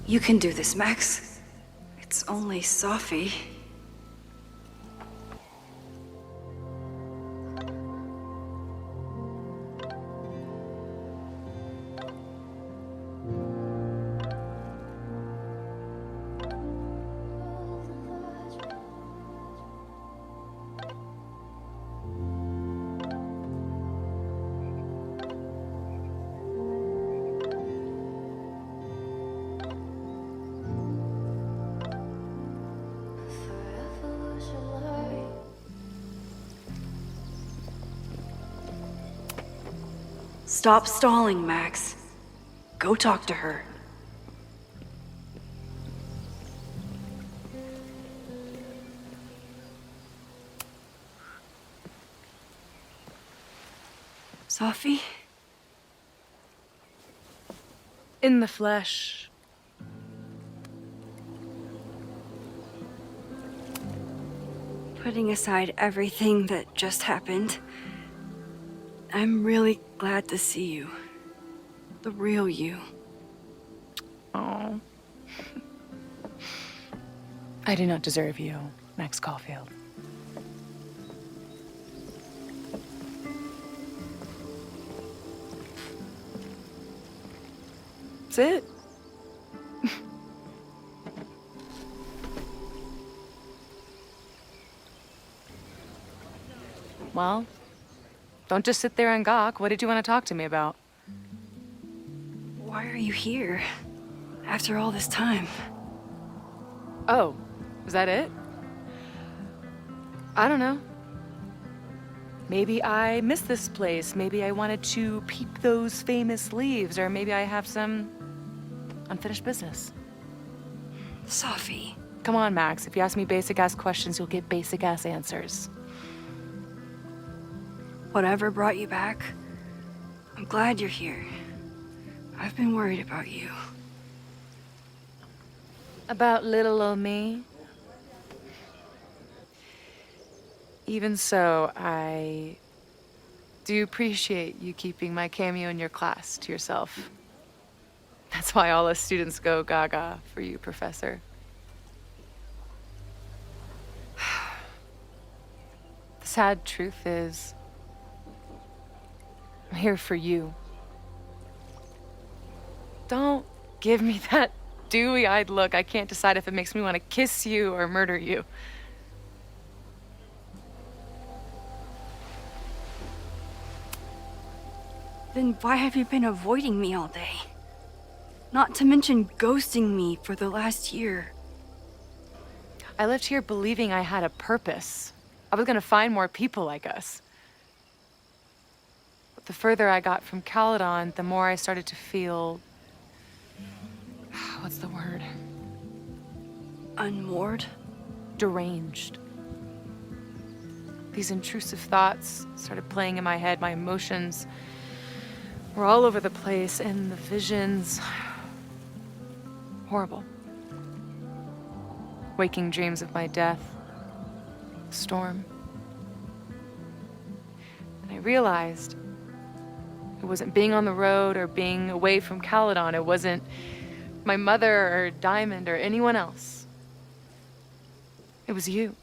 You can do this, Max. It's only Sophie. Stop stalling, Max. Go talk to her. Sophie? In the flesh. Putting aside everything that just happened, I'm really glad to see you. The real you. Oh. I do not deserve you, Max Caulfield. That's it. Well, don't just sit there and gawk. What did you want to talk to me about? Why are you here? After all this time? Oh, was that it? I don't know. Maybe I miss this place. Maybe I wanted to peep those famous leaves, or maybe I have some unfinished business. Sophie. Come on, Max. If you ask me basic-ass questions, you'll get basic-ass answers. Whatever brought you back, I'm glad you're here. I've been worried about you. About little old me? Even so, I do appreciate you keeping my cameo in your class to yourself. That's why all us students go gaga for you, Professor. The sad truth is, I'm here for you. Don't give me that dewy-eyed look. I can't decide if it makes me want to kiss you or murder you. Then why have you been avoiding me all day? Not to mention ghosting me for the last year. I left here believing I had a purpose. I was gonna find more people like us. But the further I got from Caledon, the more I started to feel... what's the word? Unmoored? Deranged. These intrusive thoughts started playing in my head. My emotions were all over the place, and the visions... horrible. Waking dreams of my death. Storm. And I realized it wasn't being on the road or being away from Caledon. It wasn't my mother or Diamond or anyone else. It was you.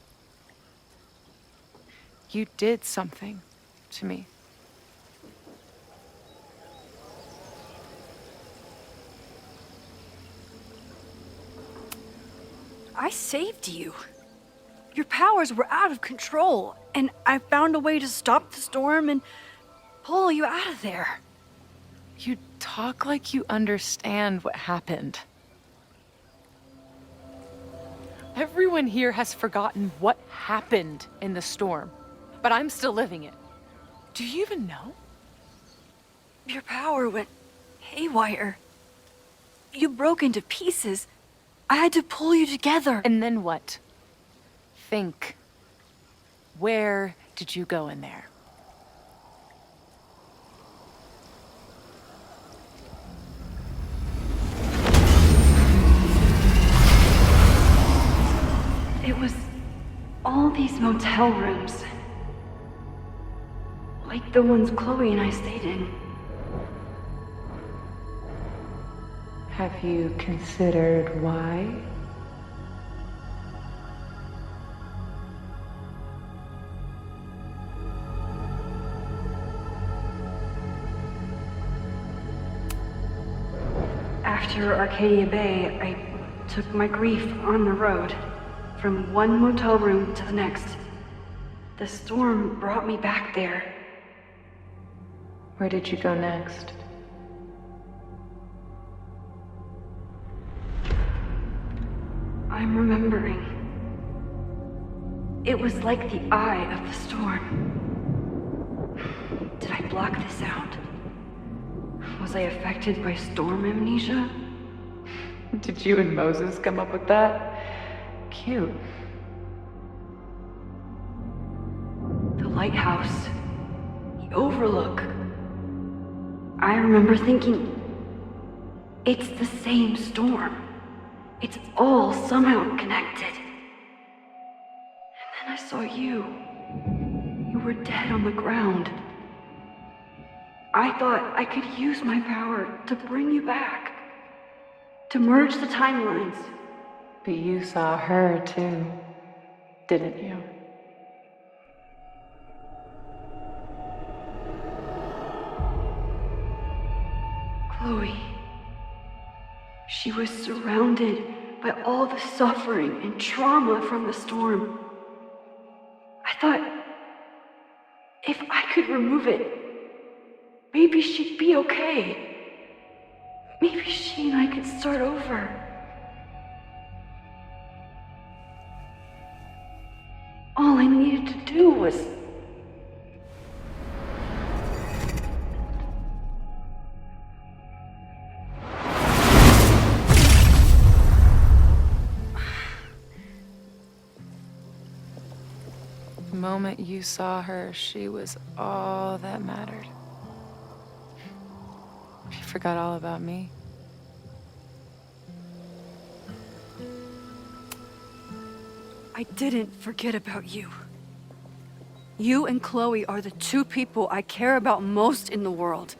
You did something to me. I saved you. Your powers were out of control, and I found a way to stop the storm and pull you out of there. You talk like you understand what happened. Everyone here has forgotten what happened in the storm, but I'm still living it. Do you even know? Your power went haywire. You broke into pieces. I had to pull you together. And then what? Think. Where did you go in there? It was all these motel rooms. Like the ones Chloe and I stayed in. Have you considered why? After Arcadia Bay, I took my grief on the road, from one motel room to the next. The storm brought me back there. Where did you go next? I'm remembering. It was like the eye of the storm. Did I block this out? Was I affected by storm amnesia? Did you and Moses come up with that? Cute. The lighthouse. The overlook. I remember thinking, it's the same storm. It's all somehow connected. And then I saw you. You were dead on the ground. I thought I could use my power to bring you back. To merge the timelines. But you saw her too, didn't you? Chloe. She was surrounded by all the suffering and trauma from the storm. I thought, if I could remove it, maybe she'd be okay. Maybe she and I could start over. All I needed to do was... The moment you saw her, she was all that mattered. She forgot all about me. I didn't forget about you. You and Chloe are the two people I care about most in the world.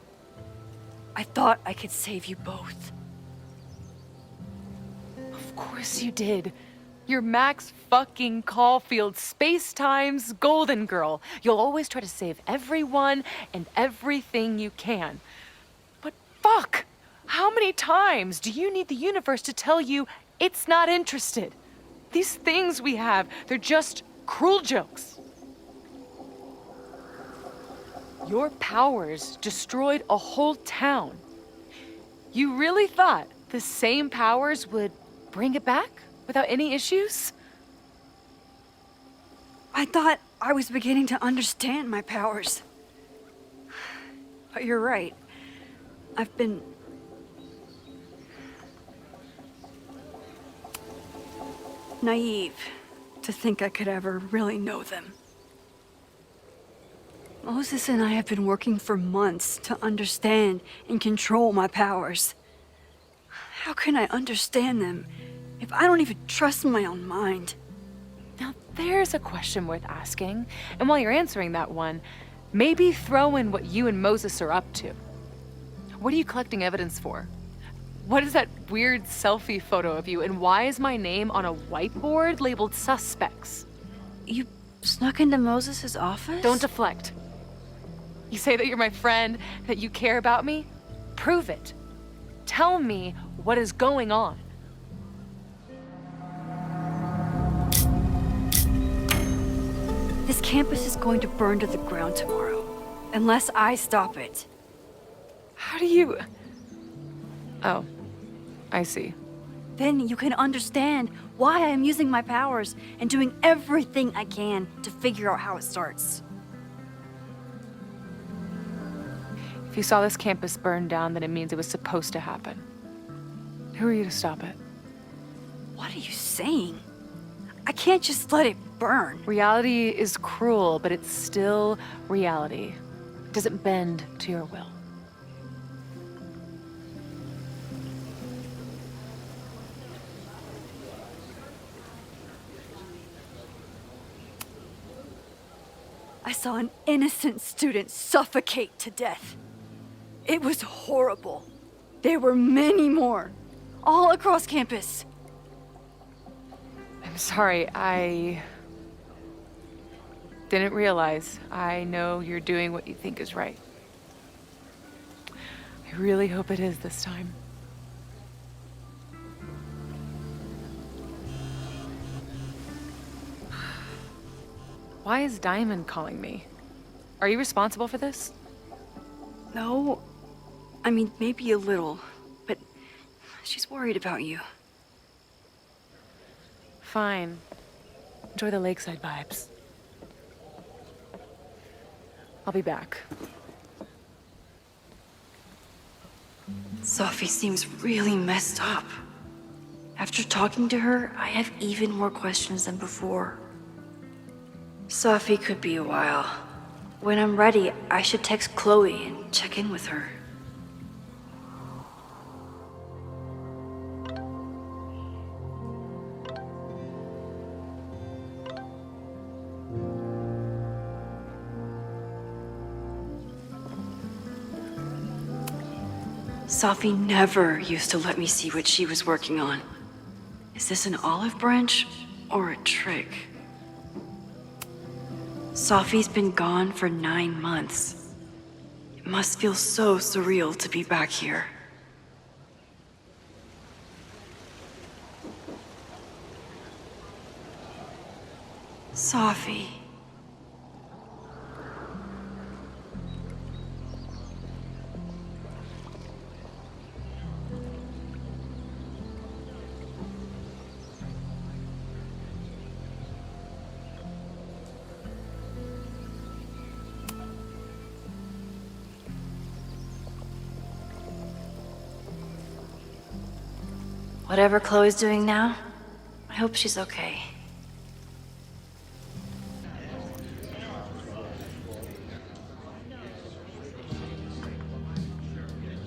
I thought I could save you both. Of course you did. You're Max fucking Caulfield, Space-Time's golden girl. You'll always try to save everyone and everything you can. But fuck! How many times do you need the universe to tell you it's not interested? These things we have, they're just cruel jokes. Your powers destroyed a whole town. You really thought the same powers would bring it back without any issues? I thought I was beginning to understand my powers. But you're right. I've been... naive to think I could ever really know them. Moses and I have been working for months to understand and control my powers. How can I understand them if I don't even trust my own mind? Now there's a question worth asking, and while you're answering that one, maybe throw in what you and Moses are up to. What are you collecting evidence for? What is that weird selfie photo of you, and why is my name on a whiteboard labeled suspects? You snuck into Moses' office? Don't deflect. You say that you're my friend, that you care about me? Prove it. Tell me what is going on. This campus is going to burn to the ground tomorrow, unless I stop it. How do you... Oh, I see. Then you can understand why I am using my powers and doing everything I can to figure out how it starts. If you saw this campus burn down, then it means it was supposed to happen. Who are you to stop it? What are you saying? I can't just let it burn. Reality is cruel, but it's still reality. It doesn't bend to your will. I saw an innocent student suffocate to death. It was horrible. There were many more, all across campus. I'm sorry, I didn't realize. I know you're doing what you think is right. I really hope it is this time. Why is Diamond calling me? Are you responsible for this? No, I mean, maybe a little, but she's worried about you. Fine. Enjoy the lakeside vibes. I'll be back. Sophie seems really messed up. After talking to her, I have even more questions than before. Sophie could be a while. When I'm ready, I should text Chloe and check in with her. Sophie never used to let me see what she was working on. Is this an olive branch or a trick? Sophie's been gone for 9 months. It must feel so surreal to be back here. Sophie. Whatever Chloe's doing now, I hope she's okay.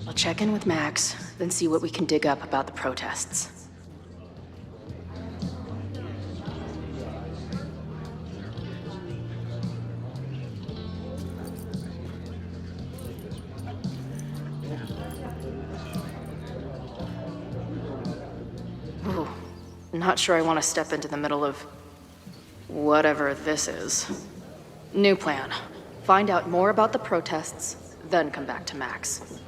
I'll check in with Max, then see what we can dig up about the protests. Ooh, not sure I want to step into the middle of whatever this is. New plan. Find out more about the protests, then come back to Max.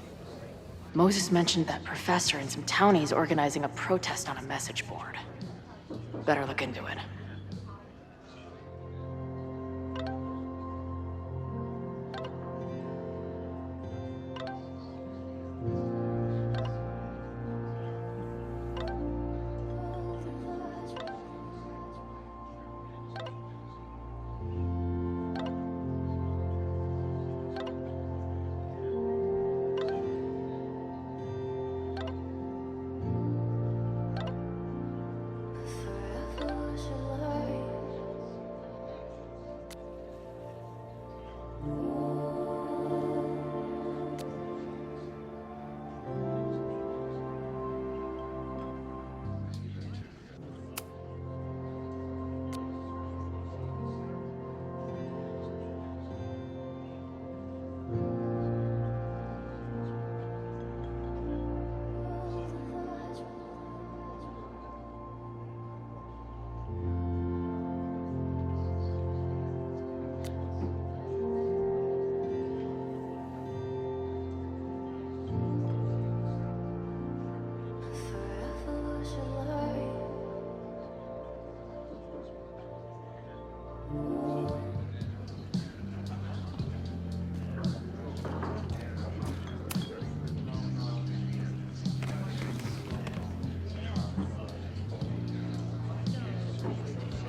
Moses mentioned that professor and some townies organizing a protest on a message board. Better look into it.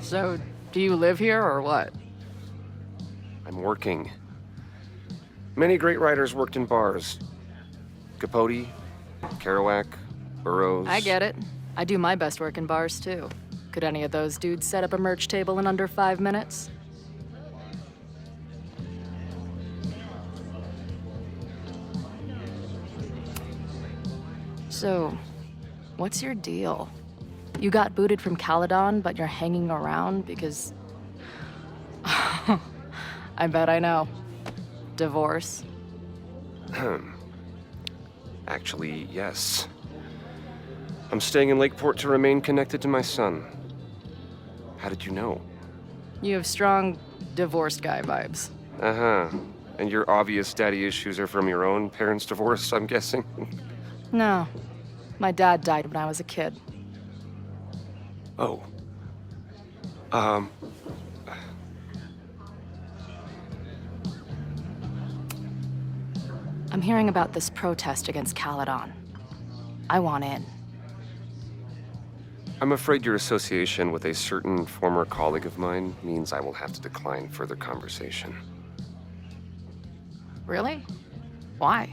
So, do you live here or what? I'm working. Many great writers worked in bars. Capote, Kerouac, Burroughs. I get it. I do my best work in bars, too. Could any of those dudes set up a merch table in under 5 minutes? So, what's your deal? You got booted from Caledon, but you're hanging around because... I bet I know. Divorce? Actually, yes. I'm staying in Lakeport to remain connected to my son. How did you know? You have strong divorced guy vibes. Uh-huh. And your obvious daddy issues are from your own parents' divorce, I'm guessing? No. My dad died when I was a kid. Oh. I'm hearing about this protest against Caledon. I want in. I'm afraid your association with a certain former colleague of mine means I will have to decline further conversation. Really? Why?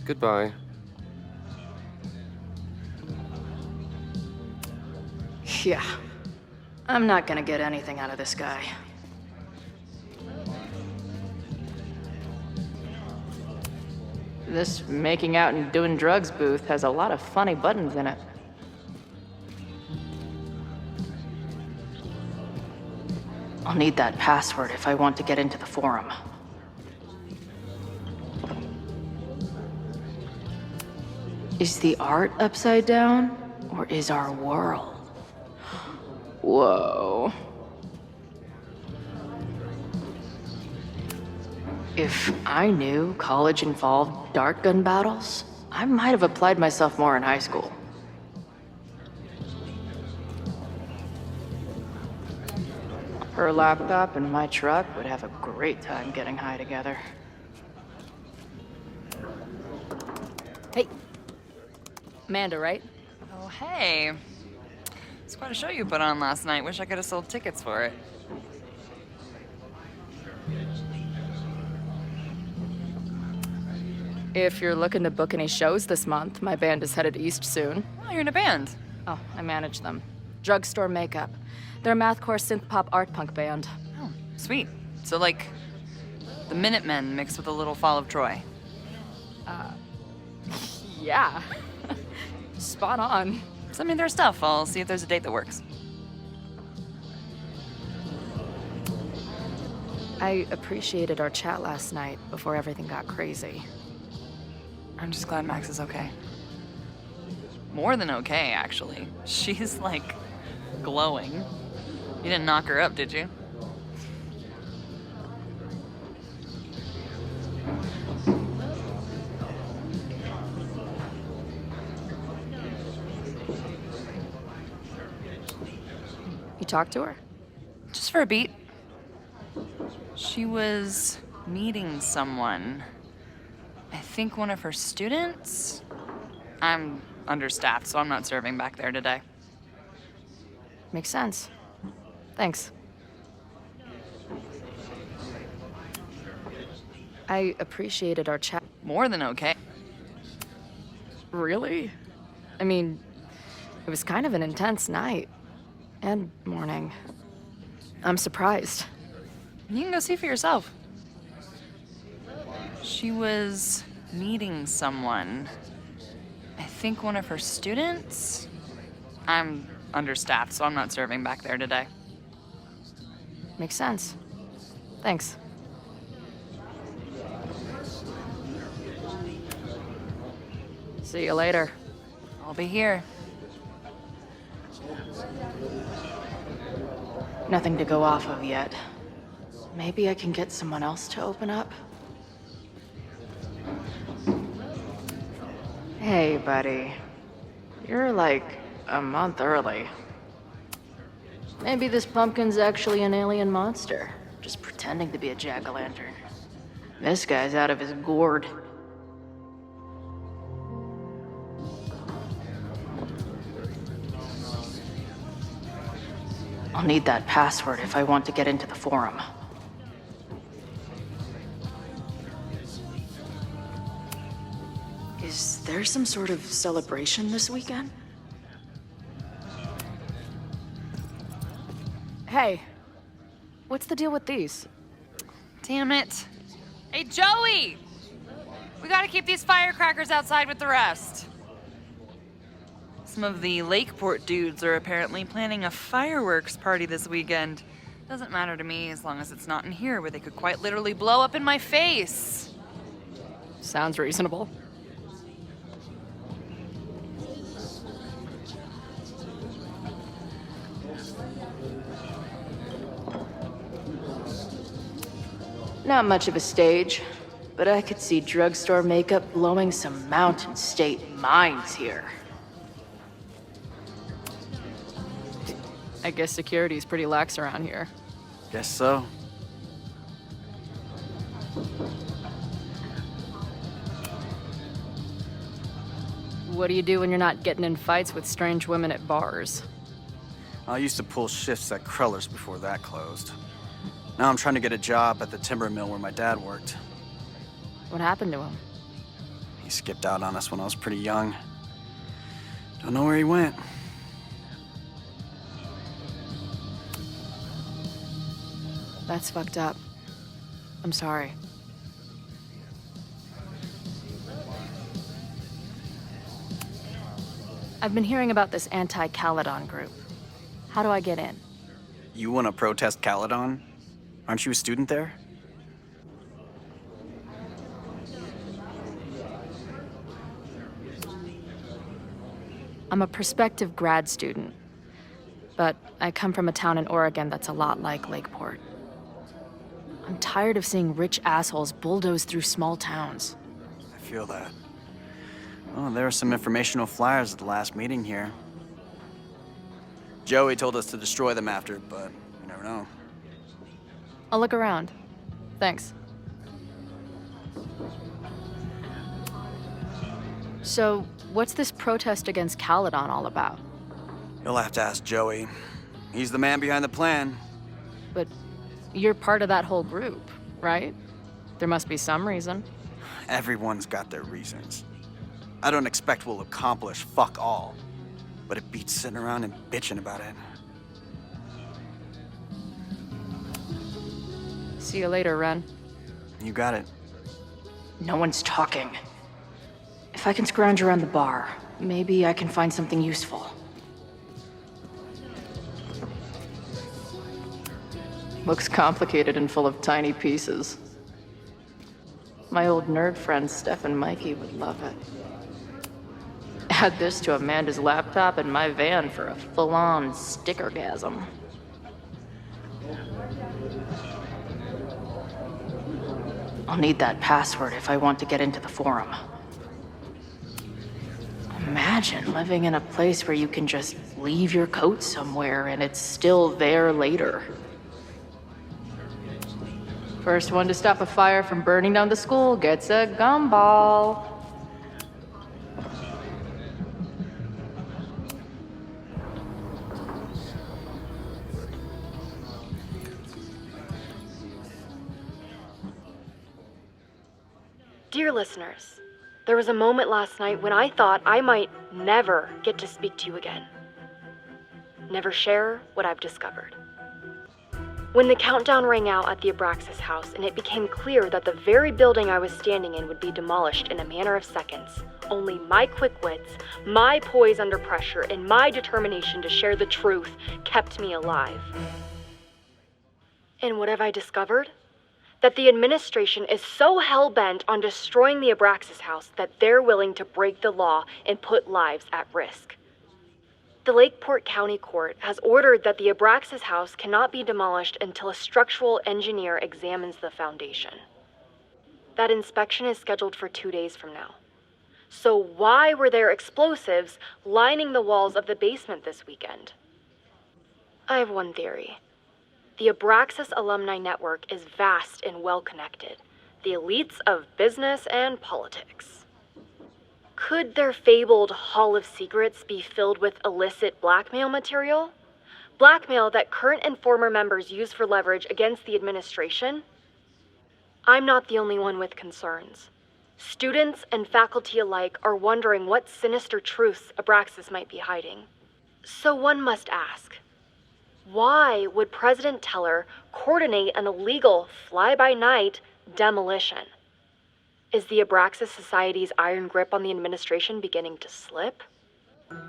Goodbye. Yeah. I'm not gonna get anything out of this guy. This making out and doing drugs booth has a lot of funny buttons in it. I'll need that password if I want to get into the forum. Is the art upside down, or is our world? Whoa. If I knew college involved dart gun battles, I might have applied myself more in high school. Her laptop and my truck would have a great time getting high together. Hey. Amanda, right? Oh, hey. It's quite a show you put on last night. Wish I could have sold tickets for it. If you're looking to book any shows this month, my band is headed east soon. Oh, you're in a band. Oh, I manage them. Drugstore Makeup. They're a mathcore synth-pop art punk band. Oh, sweet. So, like, the Minutemen mixed with a little Fall of Troy. Yeah. Spot on. Send me their stuff. I'll see if there's a date that works. I appreciated our chat last night before everything got crazy. I'm just glad Max is okay. More than okay, actually. She's, like, glowing. You didn't knock her up, did you? You talked to her? Just for a beat. She was meeting someone. I think one of her students? I'm understaffed, so I'm not serving back there today. Makes sense. Thanks. I appreciated our chat. More than okay. Really? I mean, it was kind of an intense night. And morning. I'm surprised. You can go see for yourself. She was meeting someone. I think one of her students? I'm understaffed, so I'm not serving back there today. Makes sense. Thanks. See you later. I'll be here. Nothing to go off of yet. Maybe I can get someone else to open up? Hey, buddy. You're like a month early. Maybe this pumpkin's actually an alien monster, just pretending to be a jack-o'-lantern. This guy's out of his gourd. I'll need that password if I want to get into the forum. Is there some sort of celebration this weekend? Hey, what's the deal with these? Damn it. Hey, Joey! We gotta keep these firecrackers outside with the rest. Some of the Lakeport dudes are apparently planning a fireworks party this weekend. Doesn't matter to me as long as it's not in here where they could quite literally blow up in my face. Sounds reasonable. Not much of a stage, but I could see drugstore makeup blowing some Mountain State minds here. I guess security's pretty lax around here. Guess so. What do you do when you're not getting in fights with strange women at bars? I used to pull shifts at Cruller's before that closed. Now I'm trying to get a job at the timber mill where my dad worked. What happened to him? He skipped out on us when I was pretty young. Don't know where he went. That's fucked up. I'm sorry. I've been hearing about this anti-Caledon group. How do I get in? You want to protest Caledon? Aren't you a student there? I'm a prospective grad student, but I come from a town in Oregon that's a lot like Lakeport. I'm tired of seeing rich assholes bulldoze through small towns. I feel that. Oh, there were some informational flyers at the last meeting here. Joey told us to destroy them after, but you never know. I'll look around. Thanks. So, what's this protest against Caledon all about? You'll have to ask Joey. He's the man behind the plan. But you're part of that whole group, right? There must be some reason. Everyone's got their reasons. I don't expect we'll accomplish fuck all, but it beats sitting around and bitching about it. See you later, Ren. You got it. No one's talking. If I can scrounge around the bar, maybe I can find something useful. Looks complicated and full of tiny pieces. My old nerd friend Steph and Mikey would love it. Add this to Amanda's laptop and my van for a full-on stickergasm. I'll need that password if I want to get into the forum. Imagine living in a place where you can just leave your coat somewhere and it's still there later. First one to stop a fire from burning down the school gets a gumball. Dear listeners, there was a moment last night when I thought I might never get to speak to you again. Never share what I've discovered. When the countdown rang out at the Abraxas house and it became clear that the very building I was standing in would be demolished in a matter of seconds, only my quick wits, my poise under pressure, and my determination to share the truth kept me alive. And what have I discovered? That the administration is so hell-bent on destroying the Abraxas house that they're willing to break the law and put lives at risk. The Lakeport County Court has ordered that the Abraxas house cannot be demolished until a structural engineer examines the foundation. That inspection is scheduled for 2 days from now. So why were there explosives lining the walls of the basement this weekend? I have one theory. The Abraxas alumni network is vast and well-connected, the elites of business and politics. Could their fabled Hall of Secrets be filled with illicit blackmail material? Blackmail that current and former members use for leverage against the administration? I'm not the only one with concerns. Students and faculty alike are wondering what sinister truths Abraxas might be hiding. So one must ask, why would President Teller coordinate an illegal fly-by-night demolition? Is the Abraxas Society's iron grip on the administration beginning to slip?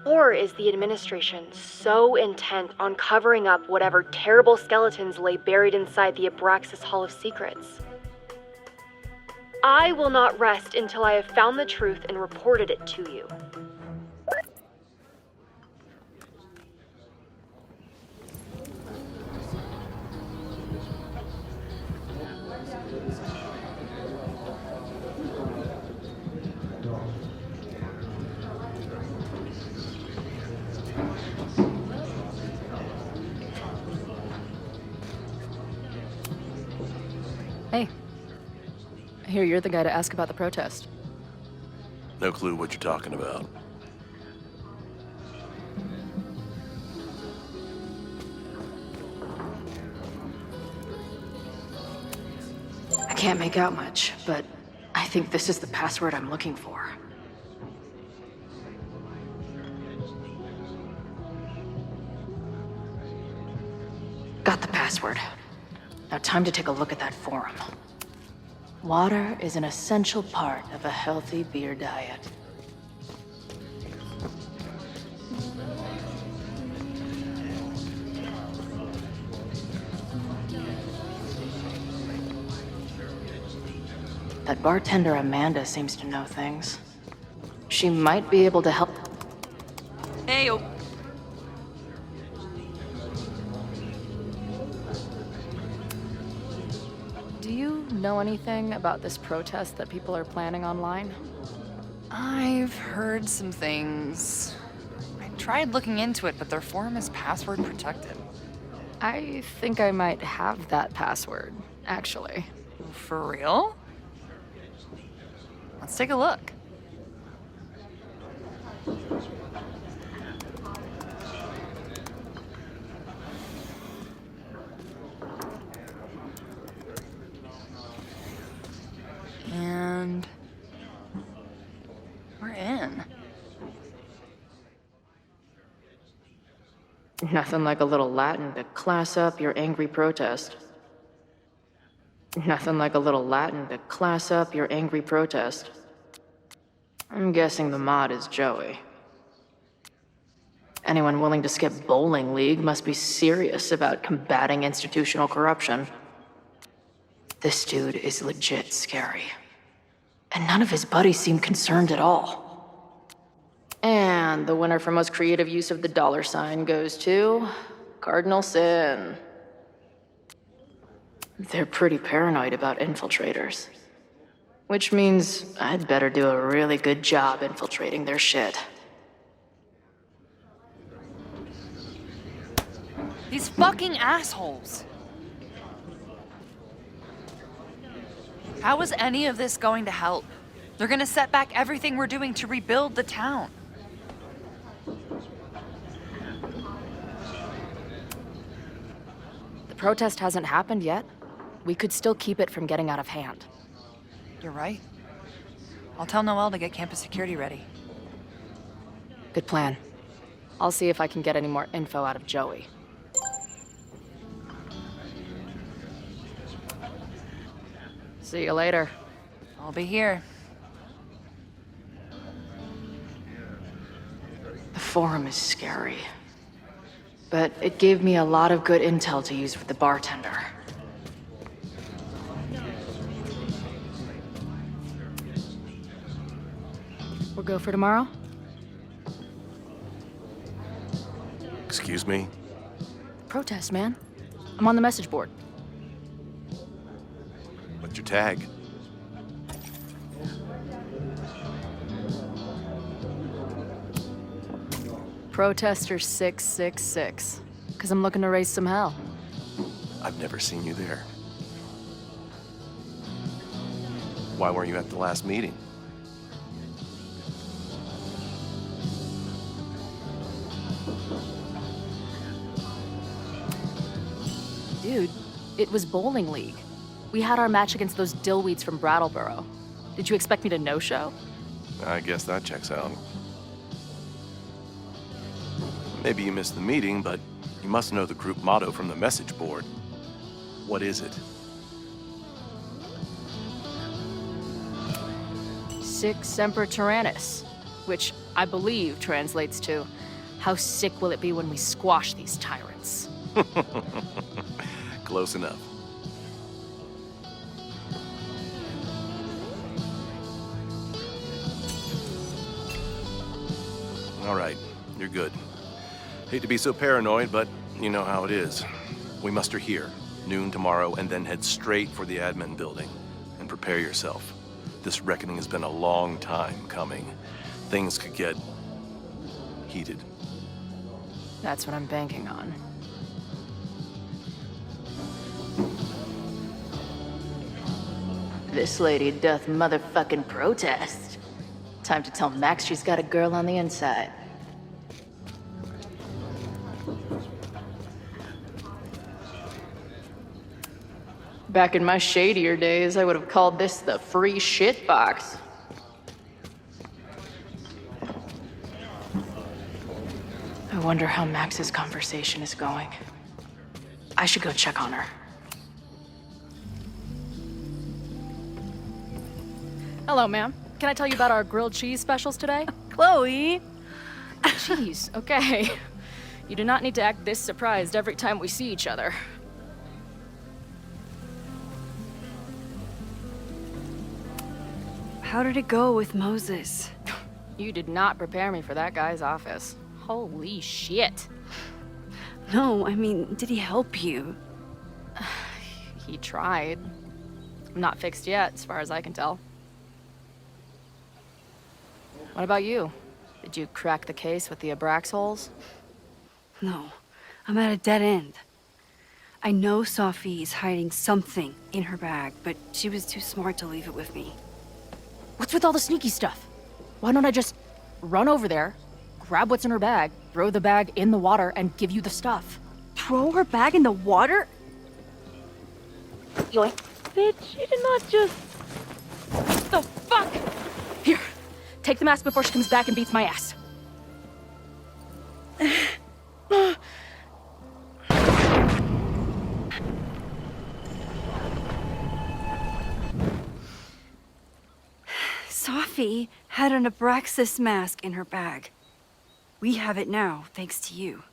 Or is the administration so intent on covering up whatever terrible skeletons lay buried inside the Abraxas Hall of Secrets? I will not rest until I have found the truth and reported it to you. I hear you're the guy to ask about the protest. No clue what you're talking about. I can't make out much, but I think this is the password I'm looking for. Got the password. Now time to take a look at that forum. Water is an essential part of a healthy beer diet. That bartender Amanda seems to know things. She might be able to help. Hey, oh. Do you know anything about this protest that people are planning online? I've heard some things. I tried looking into it, but their forum is password protected. I think I might have that password, actually. For real? Let's take a look. And we're in. Nothing like a little Latin to class up your angry protest. Nothing like a little Latin to class up your angry protest. I'm guessing the mod is Joey. Anyone willing to skip bowling league must be serious about combating institutional corruption. This dude is legit scary. And none of his buddies seem concerned at all. And the winner for most creative use of the $ goes to Cardinal Sin. They're pretty paranoid about infiltrators. Which means I'd better do a really good job infiltrating their shit. These fucking assholes. How is any of this going to help? They're gonna set back everything we're doing to rebuild the town. The protest hasn't happened yet. We could still keep it from getting out of hand. You're right. I'll tell Noelle to get campus security ready. Good plan. I'll see if I can get any more info out of Joey. See you later. I'll be here. The forum is scary. But it gave me a lot of good intel to use with the bartender. We'll go for tomorrow? Excuse me? Protest, man. I'm on the message board. What's your tag? Protester 666. Because I'm looking to raise some hell. I've never seen you there. Why weren't you at the last meeting? Dude, it was bowling league. We had our match against those dillweeds from Brattleboro. Did you expect me to no-show? I guess that checks out. Maybe you missed the meeting, but you must know the group motto from the message board. What is it? Sic Semper Tyrannis, which I believe translates to, how sick will it be when we squash these tyrants? Close enough. All right, you're good. Hate to be so paranoid, but you know how it is. We muster here, noon tomorrow, and then head straight for the admin building. And prepare yourself. This reckoning has been a long time coming. Things could get heated. That's what I'm banking on. This lady doth motherfucking protest. Time to tell Max she's got a girl on the inside. Back in my shadier days, I would have called this the free shit box. I wonder how Max's conversation is going. I should go check on her. Hello, ma'am. Can I tell you about our grilled cheese specials today? Chloe! Jeez, okay. You do not need to act this surprised every time we see each other. How did it go with Moses? You did not prepare me for that guy's office. Holy shit. No, I mean, did he help you? He tried. Not fixed yet, as far as I can tell. What about you? Did you crack the case with the Abrax holes? No, I'm at a dead end. I know Sophie is hiding something in her bag, but she was too smart to leave it with me. What's with all the sneaky stuff? Why don't I just run over there, grab what's in her bag, throw the bag in the water, and give you the stuff? Throw her bag in the water? Yoink. Bitch, you did not just... The fuck? Here, take the mask before she comes back and beats my ass. Sophie had an Abraxas mask in her bag. We have it now, thanks to you.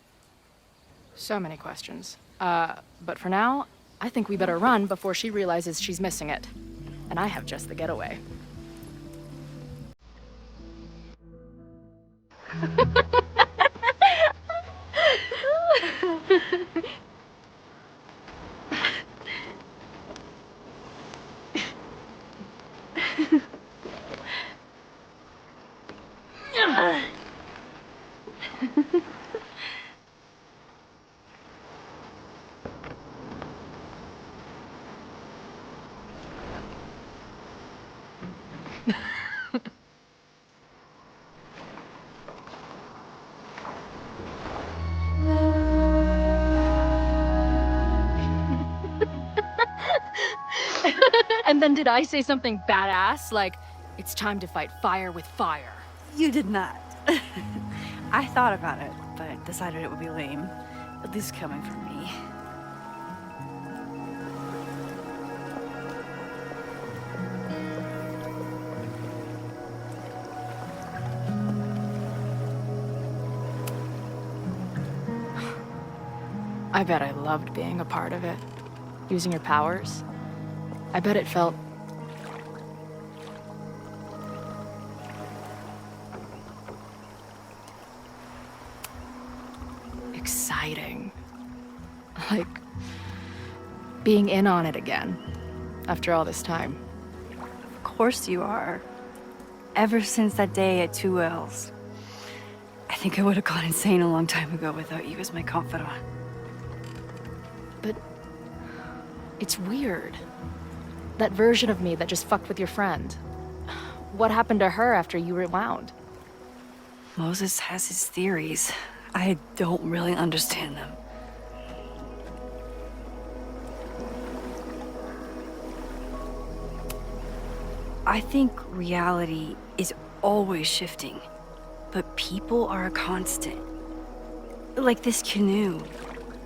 So many questions. But for now, I think we better run before she realizes she's missing it. And I have just the getaway. And then did I say something badass? Like, it's time to fight fire with fire. You did not. I thought about it, but decided it would be lame. At least coming from me. I bet I loved being a part of it. Using your powers. I bet it felt... exciting. Like, being in on it again, after all this time. Of course you are. Ever since that day at 2L's. I think I would have gone insane a long time ago without you as my confidant. But it's weird. That version of me that just fucked with your friend. What happened to her after you rewound? Moses has his theories. I don't really understand them. I think reality is always shifting, but people are a constant. Like this canoe.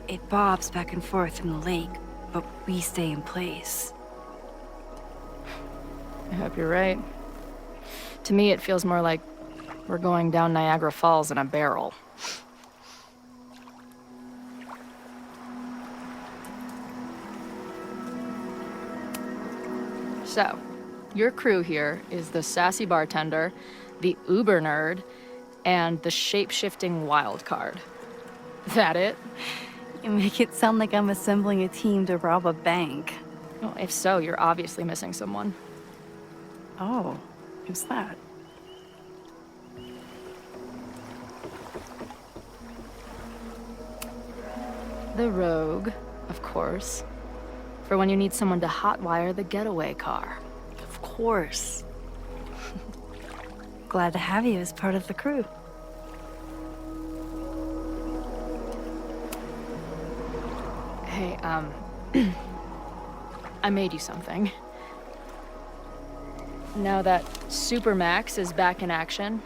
It bobs back and forth in the lake, but we stay in place. I hope you're right. To me, it feels more like we're going down Niagara Falls in a barrel. So, your crew here is the sassy bartender, the uber nerd, and the shape-shifting wild card. That it? You make it sound like I'm assembling a team to rob a bank. Well, if so, you're obviously missing someone. Oh, who's that? The rogue, of course. For when you need someone to hotwire the getaway car. Of course. Glad to have you as part of the crew. Hey, I made you something. Now that Super Max is back in action,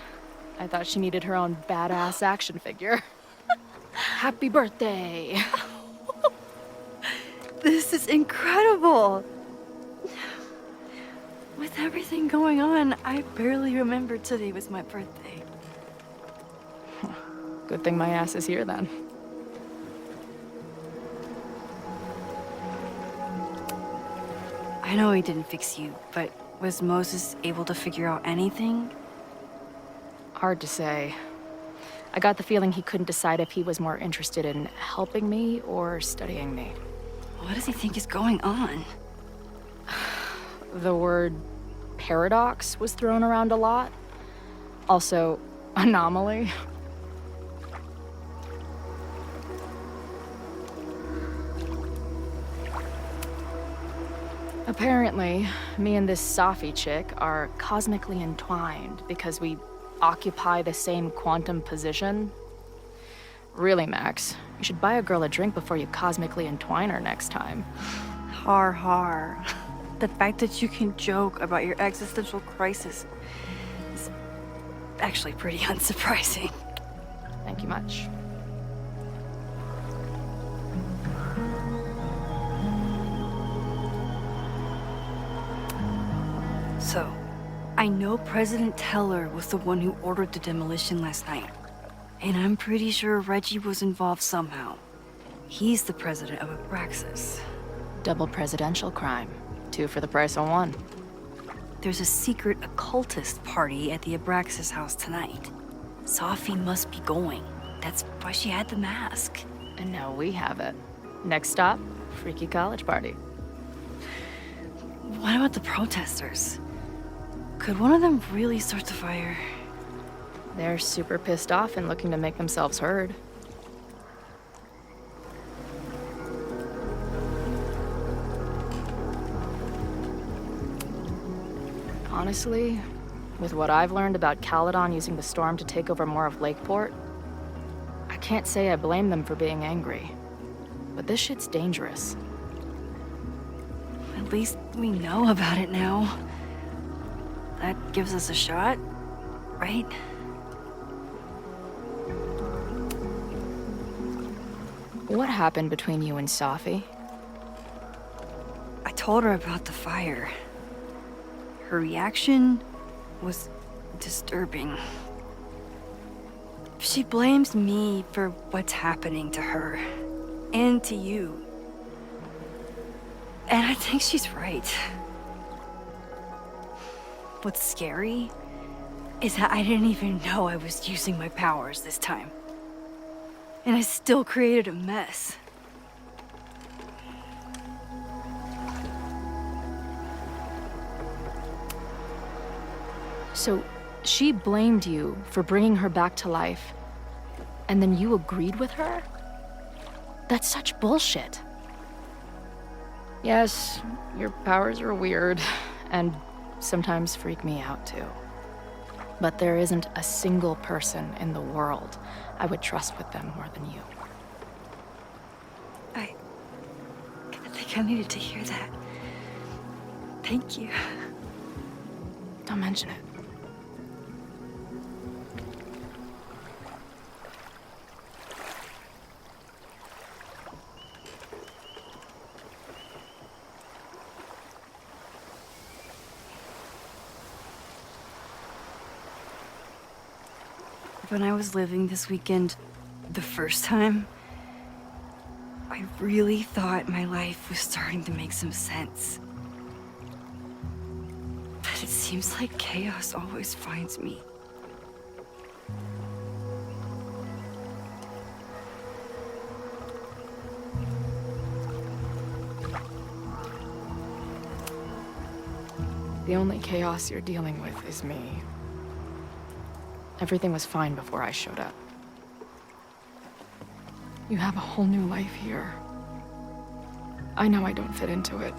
I thought she needed her own badass action figure. Happy birthday! This is incredible! With everything going on, I barely remembered today was my birthday. Good thing my ass is here then. I know he didn't fix you, but was Moses able to figure out anything? Hard to say. I got the feeling he couldn't decide if he was more interested in helping me or studying me. What does he think is going on? The word paradox was thrown around a lot. Also, anomaly. Apparently, me and this Safi chick are cosmically entwined because we occupy the same quantum position. Really, Max, you should buy a girl a drink before you cosmically entwine her next time. Har har. The fact that you can joke about your existential crisis is actually pretty unsurprising. Thank you much. So, I know President Teller was the one who ordered the demolition last night. And I'm pretty sure Reggie was involved somehow. He's the president of Abraxas. Double presidential crime. 2 for the price of 1. There's a secret occultist party at the Abraxas house tonight. Sophie must be going. That's why she had the mask. And now we have it. Next stop, freaky college party. What about the protesters? Could one of them really start the fire? They're super pissed off and looking to make themselves heard. Honestly, with what I've learned about Caledon using the storm to take over more of Lakeport, I can't say I blame them for being angry. But this shit's dangerous. At least we know about it now. That gives us a shot, right? What happened between you and Safi? I told her about the fire. Her reaction was disturbing. She blames me for what's happening to her and to you. And I think she's right. What's scary is that I didn't even know I was using my powers this time. And I still created a mess. So, she blamed you for bringing her back to life, and then you agreed with her? That's such bullshit. Yes, your powers are weird, and sometimes freak me out too. But there isn't a single person in the world I would trust with them more than you. I think I needed to hear that. Thank you. Don't mention it. When I was living this weekend, the first time, I really thought my life was starting to make some sense. But it seems like chaos always finds me. The only chaos you're dealing with is me. Everything was fine before I showed up. You have a whole new life here. I know I don't fit into it.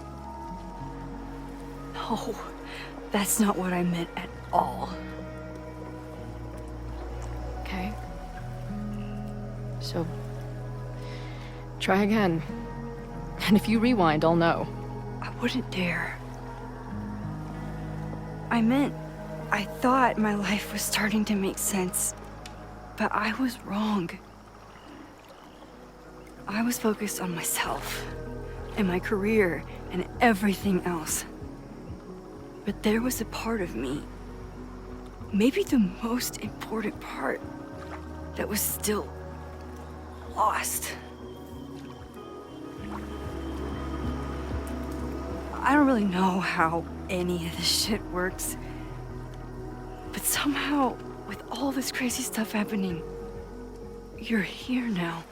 No, That's not what I meant at all. Okay. So, try again. And if you rewind, I'll know. I wouldn't dare. I thought my life was starting to make sense, but I was wrong. I was focused on myself, and my career, and everything else. But there was a part of me, maybe the most important part, that was still lost. I don't really know how any of this shit works, but somehow, with all this crazy stuff happening, you're here now.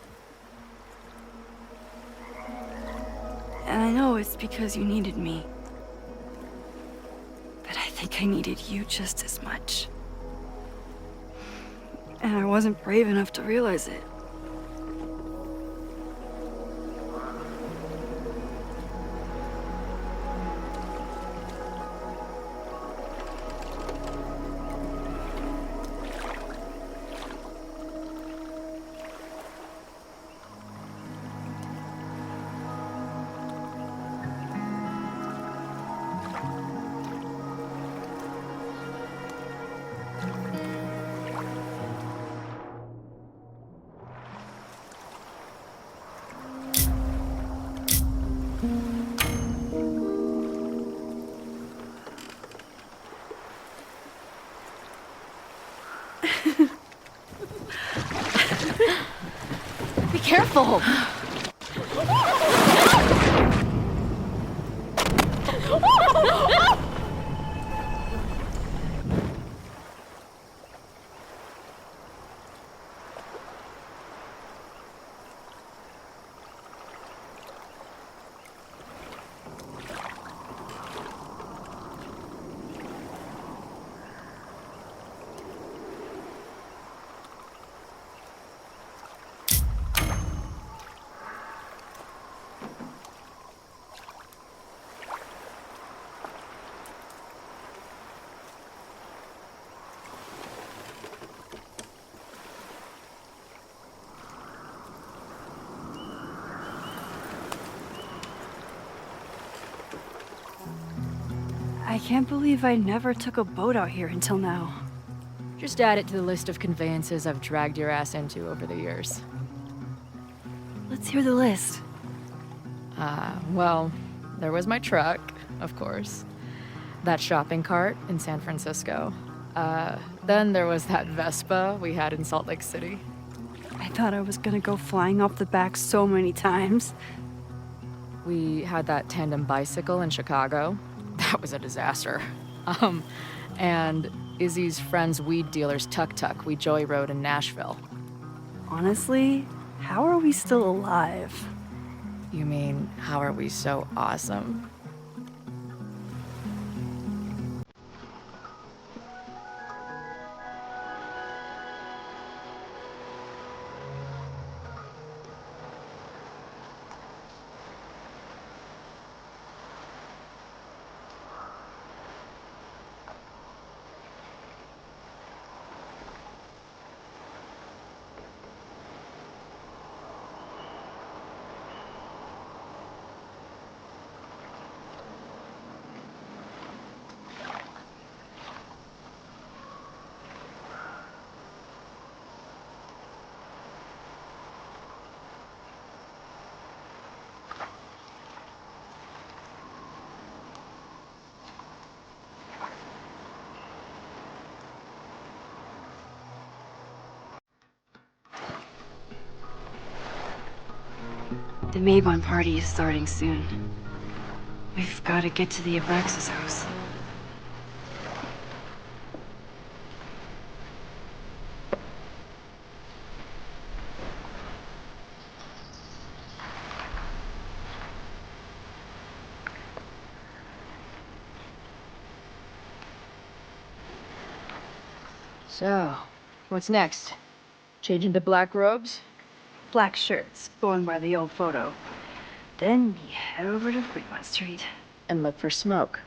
And I know it's because you needed me. But I think I needed you just as much. And I wasn't brave enough to realize it. Be careful! I can't believe I never took a boat out here until now. Just add it to the list of conveyances I've dragged your ass into over the years. Let's hear the list. Well, there was my truck, of course. That shopping cart in San Francisco. Then there was that Vespa we had in Salt Lake City. I thought I was gonna go flying off the back so many times. We had that tandem bicycle in Chicago. That was a disaster. And Izzy's friend's weed dealer's tuk-tuk we joyrode in Nashville. Honestly, how are we still alive? You mean, how are we so awesome? The Mabon party is starting soon. We've got to get to the Abraxas house. So, what's next? Change into black robes? Black shirts, going by the old photo. Then we head over to Fremont Street. And look for smoke.